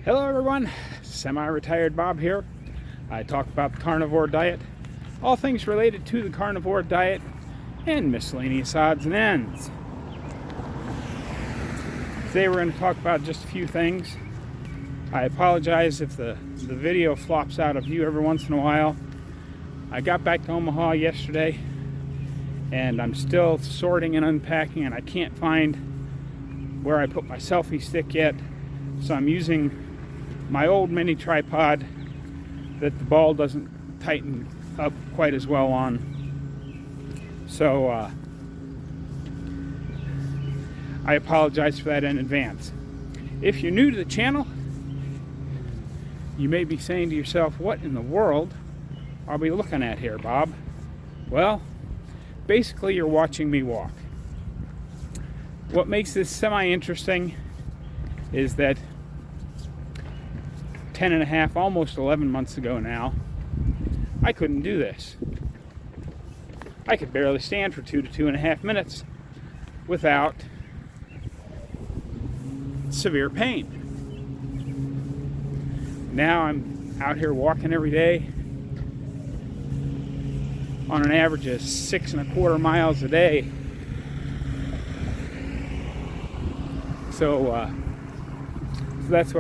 Hello everyone, semi-retired Bob here. I talk about the carnivore diet, all things related to the carnivore diet, and miscellaneous odds and ends. Today we're going to talk about just a few things. I apologize if the video flops out of view every once in a while. I got back to Omaha yesterday and I'm still sorting and unpacking, and I can't find where I put my selfie stick yet, so I'm using my old mini tripod that the ball doesn't tighten up quite as well on. So I apologize for that in advance. If you're new to the channel, you may be saying to yourself, what in the world are we looking at here, Bob? Well, basically you're watching me walk. What makes this semi-interesting is that 10 and a half, almost 11 months ago now, I couldn't do this. I could barely stand for 2 to 2.5 minutes without severe pain. Now I'm out here walking every day on an average of 6.25 miles a day. So that's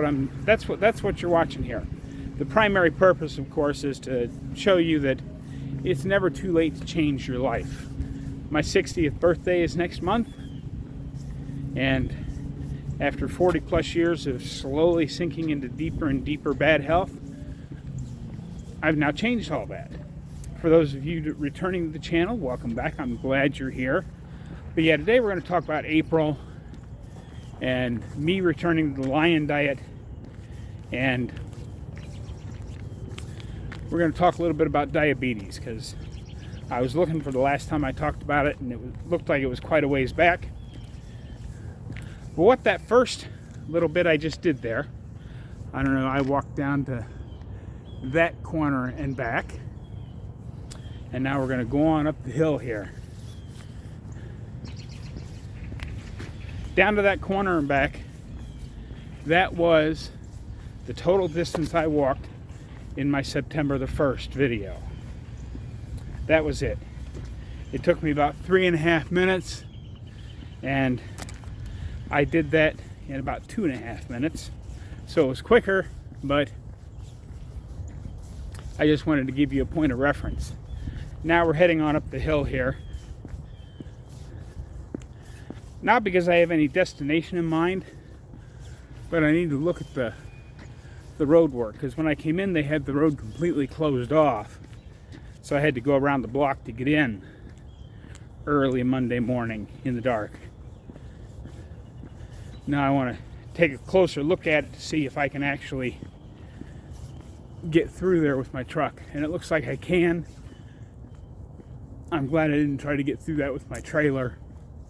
what you're watching here. The primary purpose, of course, is to show you that it's never too late to change your life. My 60th birthday is next month, and after 40 plus years of slowly sinking into deeper and deeper bad health, I've now changed all that. For those of you returning to the channel, welcome back. I'm glad you're here. But yeah, today we're going to talk about April and me returning to the lion diet, and we're going to talk a little bit about diabetes, because I was looking for the last time I talked about it and looked like it was quite a ways back. But what that first little bit I just did there, I don't know, I walked down to that corner and back, and now we're going to go on up the hill here. Down to that corner and back, that was the total distance I walked in my September the 1st video. That was it. It took me about 3.5 minutes, and I did that in about 2.5 minutes. So it was quicker, but I just wanted to give you a point of reference. Now we're heading on up the hill here. Not because I have any destination in mind, but I need to look at the road work, because when I came in they had the road completely closed off, so I had to go around the block to get in early Monday morning in the dark. Now I want to take a closer look at it to see if I can actually get through there with my truck, and it looks like I can. I'm glad I didn't try to get through that with my trailer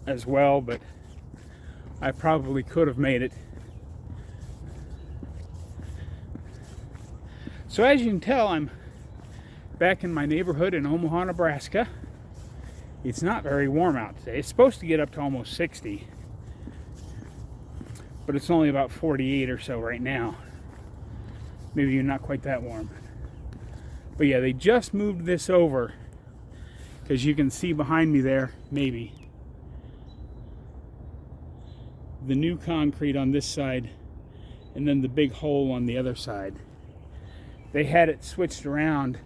as well, but I probably could have made it. So as you can tell, I'm back in my neighborhood in Omaha, Nebraska. It's not very warm out today. It's supposed to get up to almost 60, but it's only about 48 or so right now. Maybe not quite that warm. But yeah, they just moved this over, because you can see behind me there, maybe, the new concrete on this side and then the big hole on the other side. They had it switched around,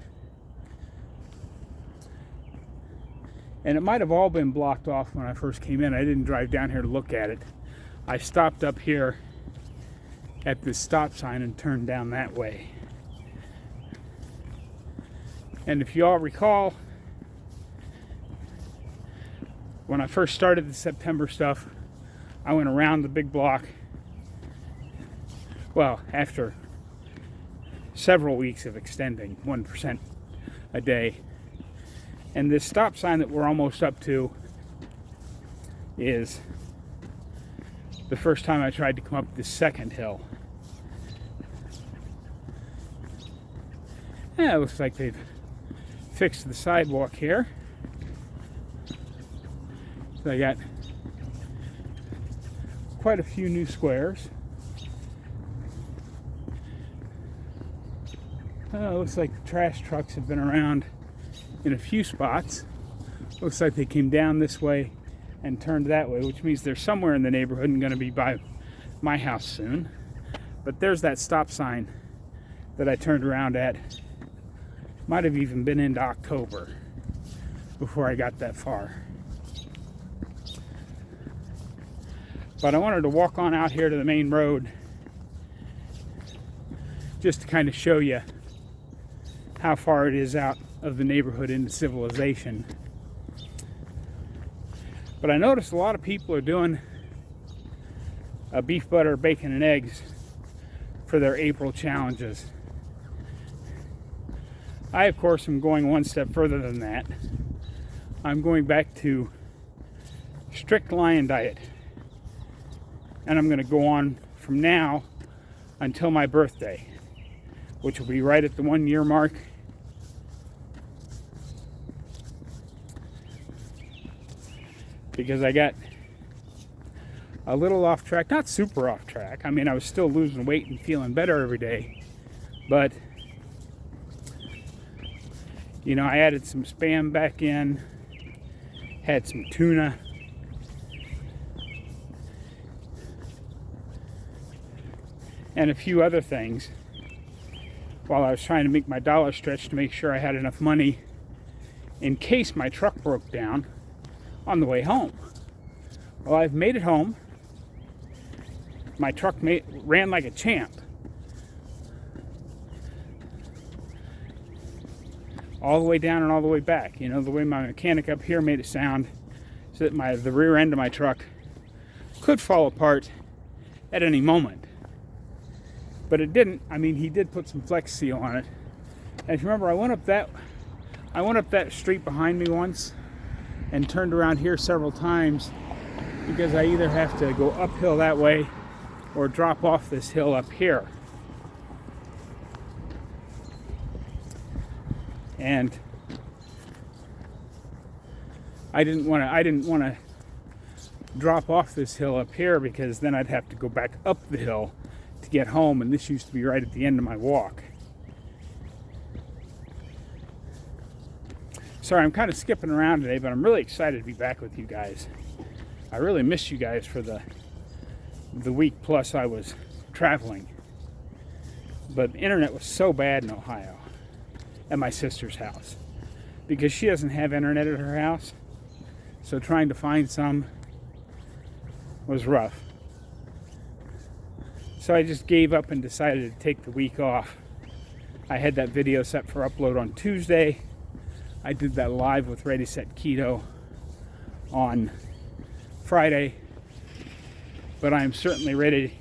and it might have all been blocked off when I first came in. I didn't drive down here to look at it. I stopped up here at this stop sign and turned down that way. And if you all recall, when I first started the September stuff, I went around the big block. Well, after several weeks of extending 1% a day. And this stop sign that we're almost up to is the first time I tried to come up this second hill. Yeah, it looks like they've fixed the sidewalk here. So I got quite a few new squares. Looks like the trash trucks have been around in a few spots. Looks like they came down this way and turned that way, which means they're somewhere in the neighborhood and going to be by my house soon. But there's that stop sign that I turned around at. Might have even been into October before I got that far. But I wanted to walk on out here to the main road just to kind of show you how far it is out of the neighborhood into civilization. But I noticed a lot of people are doing a beef, butter, bacon, and eggs for their April challenges. I, of course, am going one step further than that. I'm going back to strict lion diet. And I'm going to go on from now until my birthday, which will be right at the 1 year mark. Because I got a little off track, not super off track. I mean, I was still losing weight and feeling better every day. But, you know, I added some Spam back in, had some tuna. And a few other things while I was trying to make my dollar stretch to make sure I had enough money in case my truck broke down on the way home. Well, I've made it home. My truck ran like a champ. All the way down and all the way back. You know, the way my mechanic up here made it sound so that the rear end of my truck could fall apart at any moment. But it didn't. I mean, he did put some Flex Seal on it. And if you remember, I went up that street behind me once and turned around here several times because I either have to go uphill that way or drop off this hill up here. And I didn't want to drop off this hill up here because then I'd have to go back up the hill to get home, and this used to be right at the end of my walk. Sorry, I'm kind of skipping around today, but I'm really excited to be back with you guys. I really missed you guys for the week plus I was traveling. But the internet was so bad in Ohio at my sister's house because she doesn't have internet at her house, so trying to find some was rough. So I just gave up and decided to take the week off. I had that video set for upload on Tuesday. I did that live with Ready Set Keto on Friday. But I'm certainly ready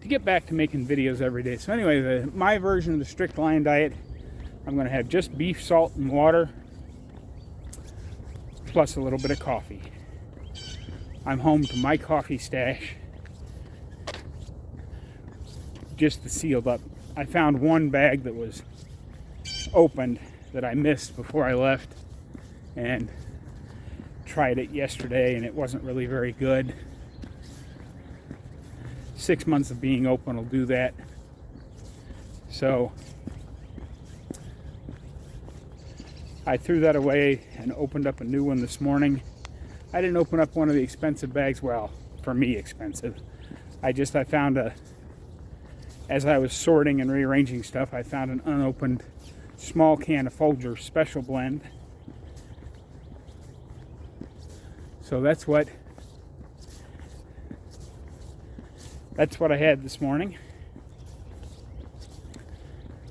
to get back to making videos every day. So anyway, my version of the strict lion diet, I'm going to have just beef, salt, and water, plus a little bit of coffee. I'm home to my coffee stash. Just the sealed up. I found one bag that was opened that I missed before I left and tried it yesterday, and it wasn't really very good. 6 months of being open will do that. So I threw that away and opened up a new one this morning. I didn't open up one of the expensive bags. Well, for me, expensive. I found as I was sorting and rearranging stuff, I found an unopened small can of Folgers Special Blend. So that's what I had this morning.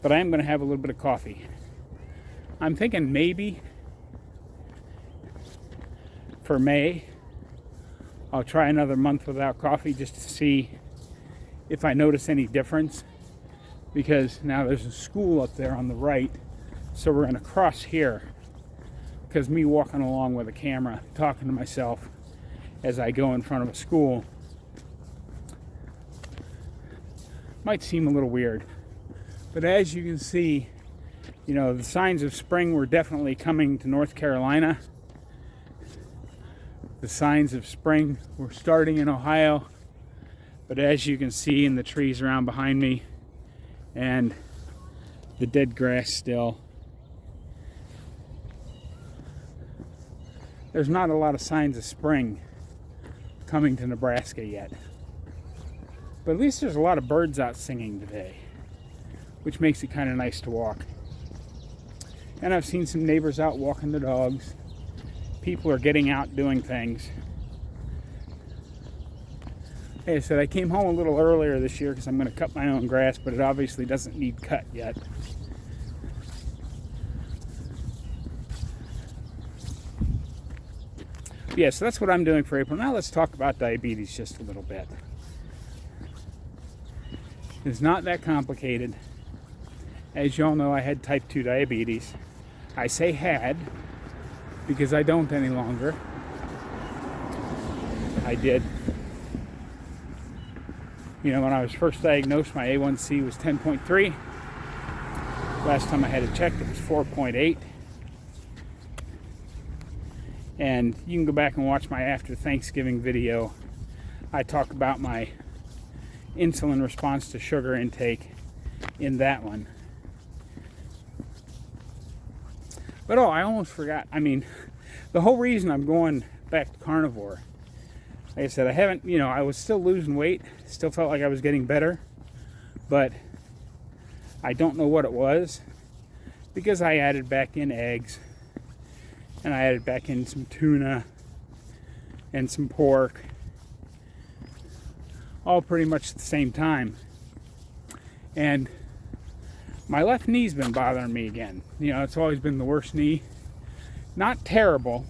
But I am going to have a little bit of coffee. I'm thinking maybe for May, I'll try another month without coffee just to see if I notice any difference, because now there's a school up there on the right, so we're going to cross here, because me walking along with a camera talking to myself as I go in front of a school might seem a little weird. But as you can see, you know, the signs of spring were definitely coming to North Carolina. The signs of spring were starting in Ohio. But as you can see in the trees around behind me and the dead grass still. There's not a lot of signs of spring coming to Nebraska yet. But at least there's a lot of birds out singing today, which makes it kind of nice to walk. And I've seen some neighbors out walking the dogs. People are getting out doing things. Like I said, I came home a little earlier this year because I'm going to cut my own grass, but it obviously doesn't need cut yet. Yeah, so that's what I'm doing for April. Now let's talk about diabetes just a little bit. It's not that complicated. As you all know, I had type 2 diabetes. I say had because I don't any longer. I did. You know, when I was first diagnosed, my A1C was 10.3. Last time I had it checked, it was 4.8. And you can go back and watch my after Thanksgiving video. I talk about my insulin response to sugar intake in that one. But I almost forgot. I mean, the whole reason I'm going back to carnivore, like I said, I was still losing weight, still felt like I was getting better, but I don't know what it was because I added back in eggs and I added back in some tuna and some pork, all pretty much at the same time. And my left knee's been bothering me again. You know, it's always been the worst knee. Not terrible,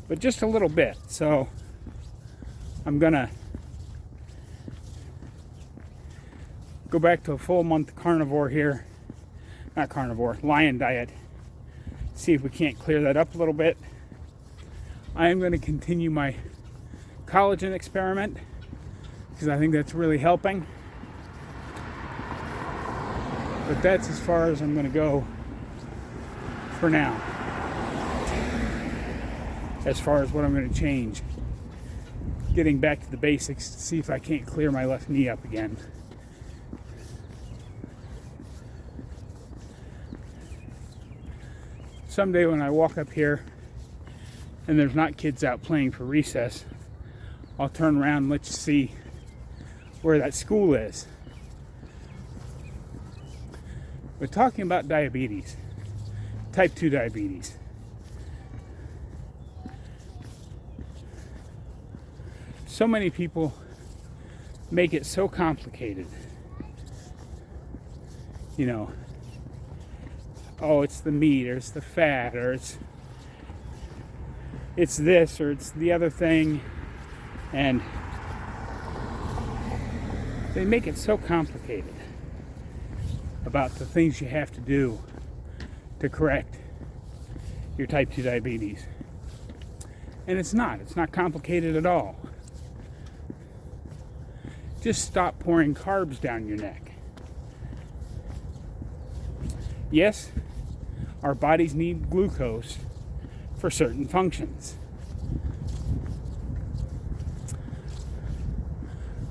but just a little bit. So I'm gonna go back to a full month carnivore here. Not carnivore, lion diet. See if we can't clear that up a little bit. I am going to continue my collagen experiment because I think that's really helping. But that's as far as I'm going to go for now. As far as what I'm going to change. Getting back to the basics to see if I can't clear my left knee up again. Someday when I walk up here and there's not kids out playing for recess, I'll turn around and let you see where that school is. We're talking about diabetes, type 2 diabetes. So many people make it so complicated. You know, oh, it's the meat, or it's the fat, or it's this, or it's the other thing. And they make it so complicated about the things you have to do to correct your type 2 diabetes. And it's not complicated at all. Just stop pouring carbs down your neck. Yes, our bodies need glucose for certain functions.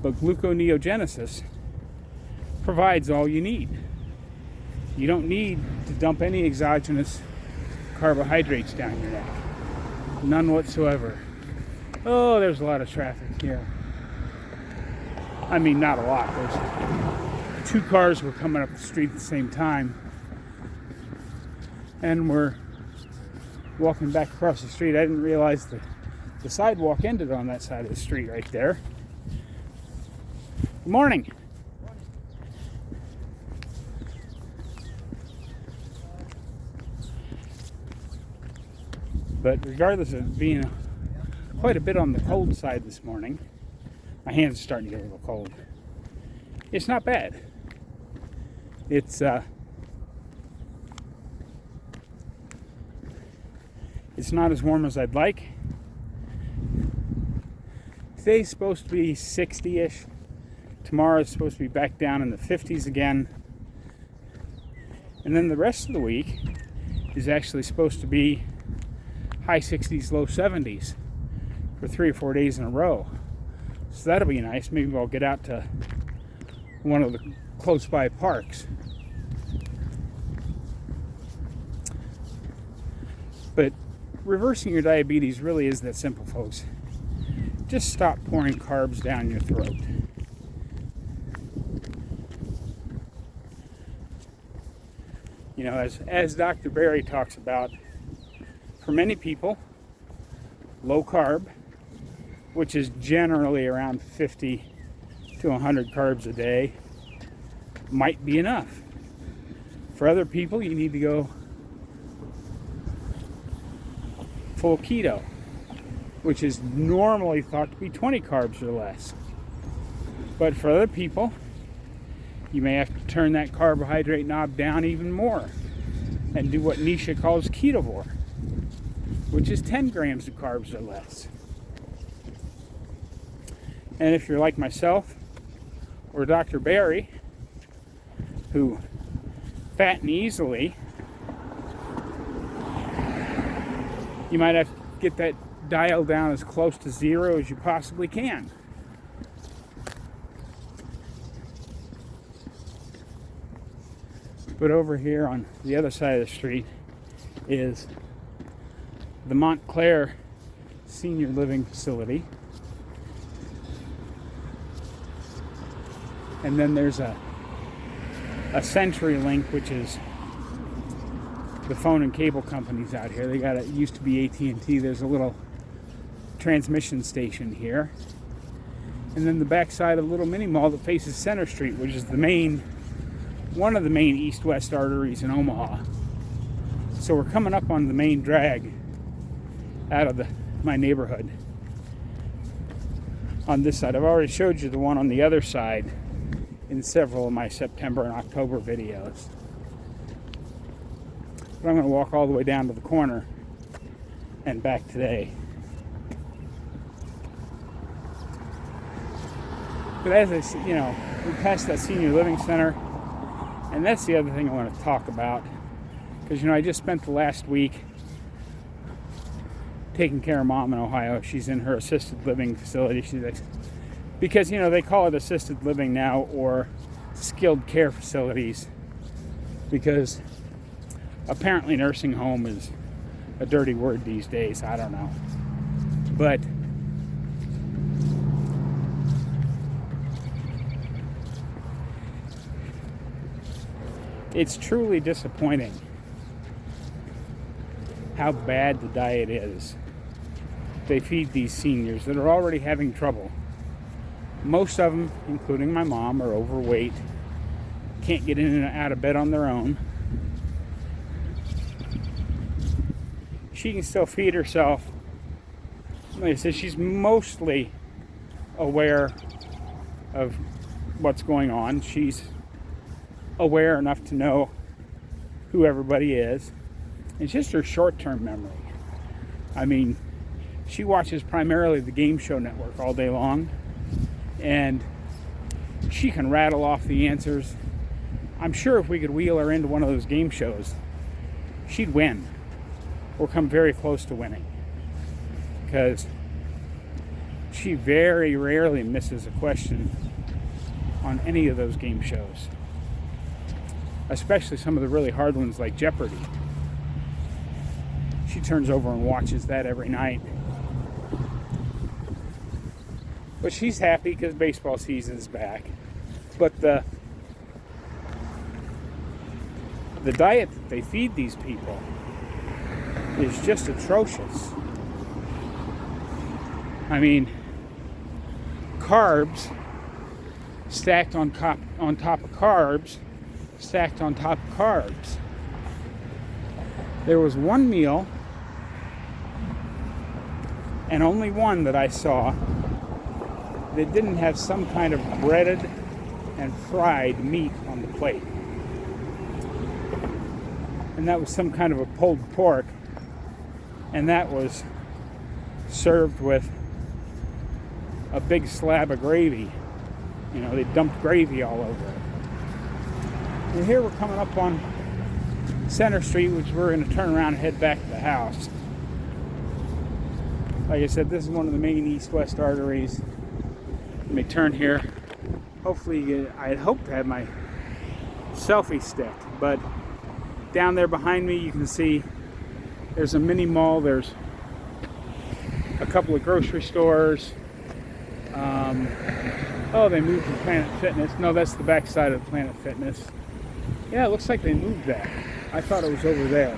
But gluconeogenesis provides all you need. You don't need to dump any exogenous carbohydrates down your neck. None whatsoever. Oh, there's a lot of traffic here. I mean, not a lot. There's 2 cars were coming up the street at the same time. And we're walking back across the street. I didn't realize the sidewalk ended on that side of the street right there. Good morning. But regardless of being quite a bit on the cold side this morning, my hands are starting to get a little cold. It's not bad. It's not as warm as I'd like. Today's supposed to be 60-ish. Tomorrow's supposed to be back down in the 50s again. And then the rest of the week is actually supposed to be high 60s, low 70s for 3 or 4 days in a row. So that'll be nice. Maybe I'll get out to one of the close by parks But reversing your diabetes really is that simple, folks. Just stop pouring carbs down your throat. You know, as Dr. Berry talks about, for many people, low carb, which is generally around 50 to 100 carbs a day, might be enough. For other people, you need to go full keto, which is normally thought to be 20 carbs or less. But for other people, you may have to turn that carbohydrate knob down even more and do what Nisha calls ketovore, which is 10 grams of carbs or less. And if you're like myself or Dr. Berry, who fatten easily, you might have to get that dial down as close to zero as you possibly can. But over here on the other side of the street is the Montclair Senior Living Facility. And then there's a CenturyLink, which is the phone and cable companies out here. It used to be AT&T. There's a little transmission station here. And then the backside of a little mini mall that faces Center Street, which is one of the main east-west arteries in Omaha. So we're coming up on the main drag out of my neighborhood. On this side, I've already showed you the one on the other side in several of my September and October videos. But I'm going to walk all the way down to the corner and back today. But as I said, we passed that senior living center, and that's the other thing I want to talk about. Because, I just spent the last week taking care of Mom in Ohio. She's in her assisted living facility. Because, they call it assisted living now, or skilled care facilities, because apparently nursing home is a dirty word these days. I don't know. But it's truly disappointing how bad the diet is they feed these seniors that are already having trouble. Most of them, including my mom, are overweight, can't get in and out of bed on their own. She can still feed herself. Like I said, she's mostly aware of what's going on. She's aware enough to know who everybody is. It's just her short-term memory. I mean, she watches primarily the Game Show Network all day long, and she can rattle off the answers. I'm sure if we could wheel her into one of those game shows, she'd win, or come very close to winning, because she very rarely misses a question on any of those game shows, especially some of the really hard ones like Jeopardy. She turns over and watches that every night. But she's happy because baseball season is back. But the diet that they feed these people is just atrocious. I mean, carbs stacked on top of carbs, stacked on top of carbs. There was one meal, and only one that I saw, that didn't have some kind of breaded and fried meat on the plate. And that was some kind of a pulled pork, and that was served with a big slab of gravy. They dumped gravy all over it. And here we're coming up on Center Street, which we're going to turn around and head back to the house. Like I said, this is one of the main east-west arteries. Let me turn here. Hopefully, I had hoped to have my selfie stick, but down there behind me you can see There's a mini mall. There's a couple of grocery stores. Oh, they moved to Planet Fitness. No, that's the backside of Planet Fitness. Yeah, it looks like they moved that. I thought it was over there.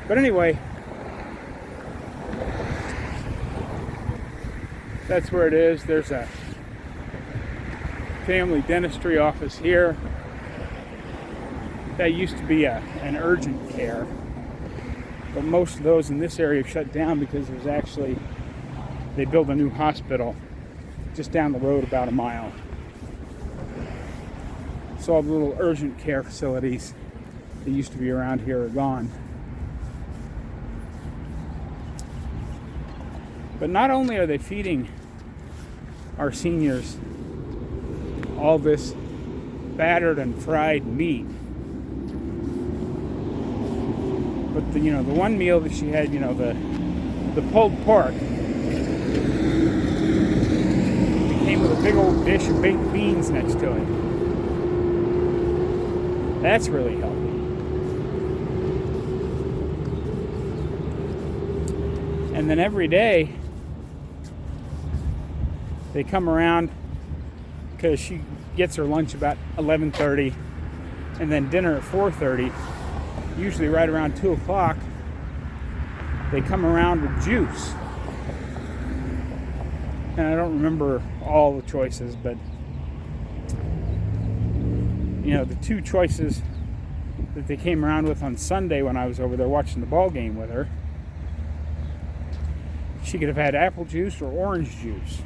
But anyway, that's where it is. There's a family dentistry office here. That used to be an urgent care. But most of those in this area have shut down because they built a new hospital just down the road about a mile. So all the little urgent care facilities that used to be around here are gone. But not only are they feeding our seniors all this battered and fried meat, but the one meal that she had, the pulled pork, came with a big old dish of baked beans next to it. That's really healthy. And then every day they come around because she gets her lunch about 11:30 and then dinner at 4:30, usually right around 2 o'clock. They come around with juice. And I don't remember all the choices, but the two choices that they came around with on Sunday when I was over there watching the ball game with her, she could have had apple juice or orange juice.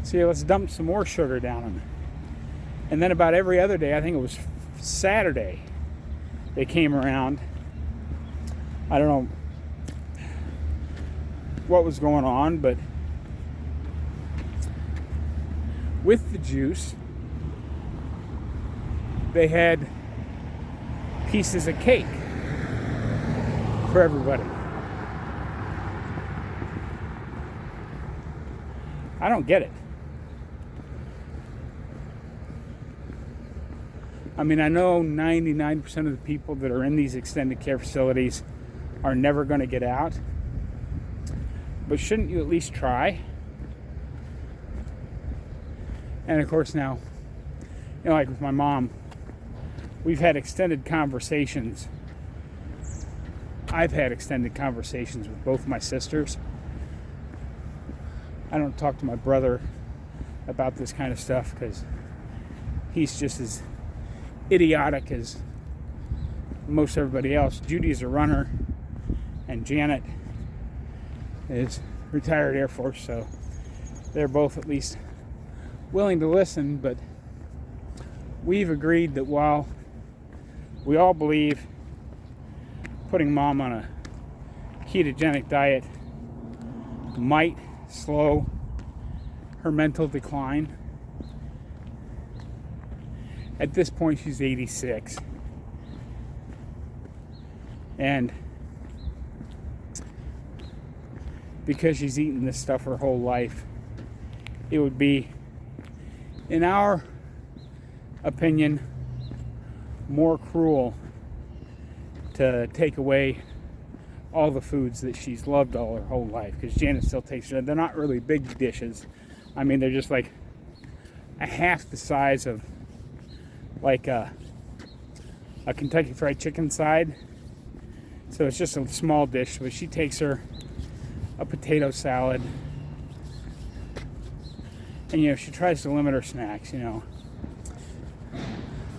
See, let's dump some more sugar down on it. And then about every other day, I think it was Saturday, they came around. I don't know what was going on, but with the juice, they had pieces of cake for everybody. I don't get it. I mean, I know 99% of the people that are in these extended care facilities are never going to get out. But shouldn't you at least try? And of course now, like with my mom, we've had extended conversations. I've had extended conversations with both my sisters. I don't talk to my brother about this kind of stuff because he's just as idiotic as most everybody else. Judy's a runner, and Janet is retired Air Force, so they're both at least willing to listen. But we've agreed that while we all believe putting mom on a ketogenic diet might slow her mental decline, at this point she's 86, and because she's eaten this stuff her whole life, it would be, in our opinion, more cruel to take away all the foods that she's loved all her whole life, because Janet still takes her. They're not really big dishes. I mean, they're just like a half the size of like a Kentucky Fried Chicken side. So it's just a small dish, but she takes her a potato salad, and she tries to limit her snacks,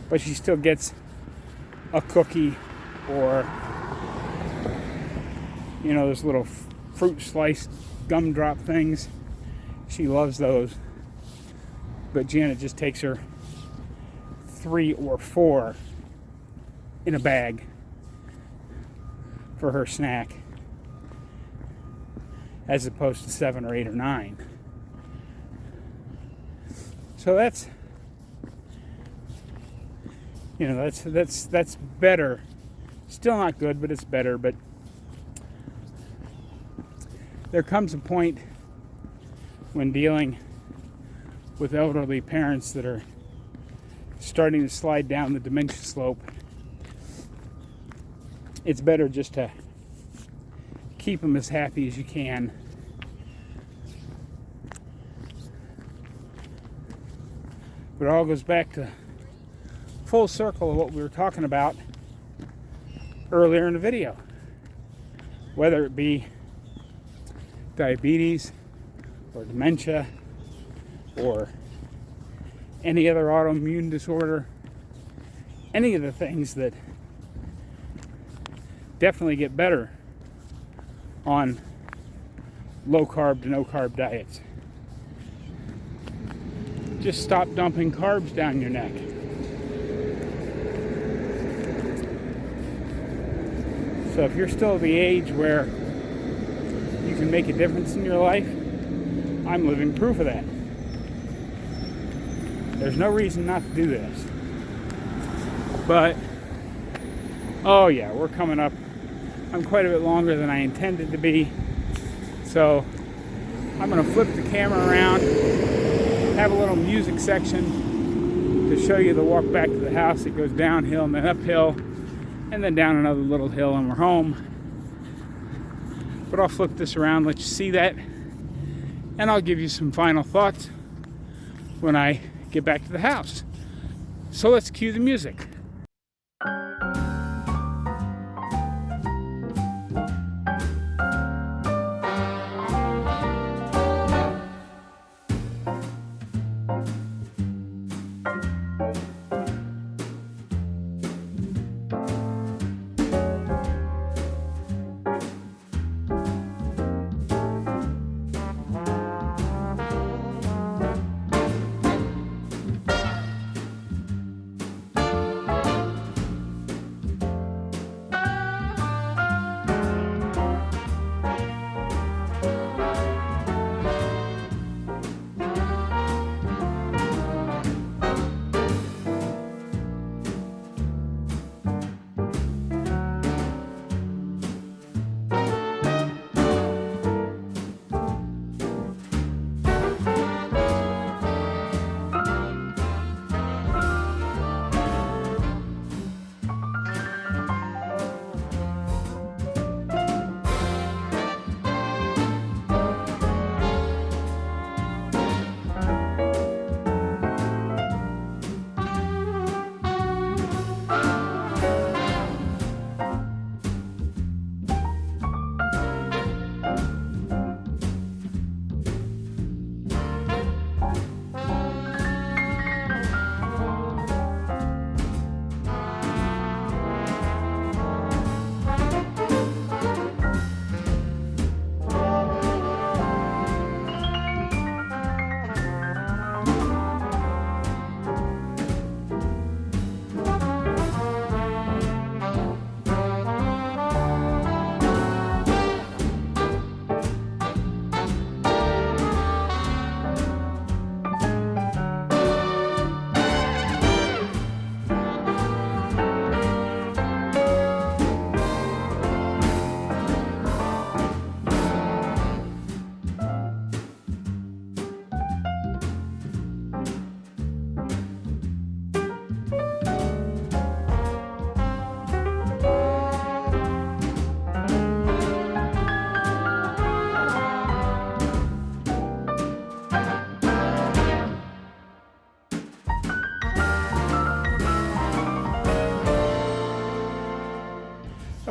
but she still gets a cookie or those little fruit slice gumdrop things. She loves those, but Janet just takes her 3 or 4 in a bag for her snack, as opposed to 7 or 8 or 9. So that's that's better. Still not good, but it's better. But there comes a point when dealing with elderly parents that are starting to slide down the dementia slope it's better just to keep them as happy as you can. But it all goes back to full circle of what we were talking about earlier in the video. Whether it be diabetes or dementia or any other autoimmune disorder, any of the things that definitely get better on low carb to no carb diets. Just stop dumping carbs down your neck. So if you're still at the age where you can make a difference in your life, I'm living proof of that. There's no reason not to do this. But, oh yeah, we're coming up. I'm quite a bit longer than I intended to be. So I'm going to flip the camera around, have a little music section to show you the walk back to the house. It goes downhill and then uphill and then down another little hill and we're home. But I'll flip this around, let you see that, and I'll give you some final thoughts when I get back to the house. So let's cue the music.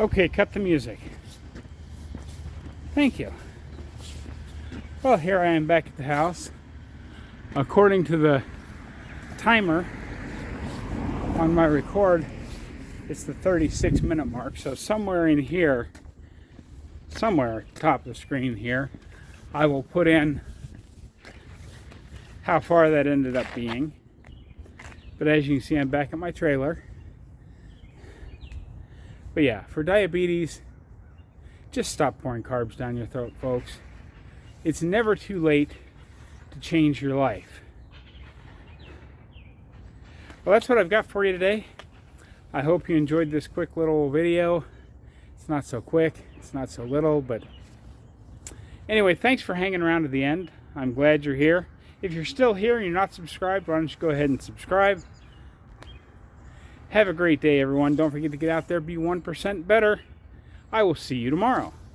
Okay, cut the music. Thank you. Well, here I am back at the house. According to the timer on my record, it's the 36-minute mark. So somewhere in here, somewhere at the top of the screen here, I will put in how far that ended up being. But as you can see, I'm back at my trailer. But yeah, for diabetes, just stop pouring carbs down your throat, folks. It's never too late to change your life. Well, that's what I've got for you today. I hope you enjoyed this quick little video. It's not so quick, it's not so little, but anyway, thanks for hanging around to the end. I'm glad you're here. If you're still here and you're not subscribed, why don't you go ahead and subscribe. Have a great day, everyone. Don't forget to get out there, be 1% better. I will see you tomorrow.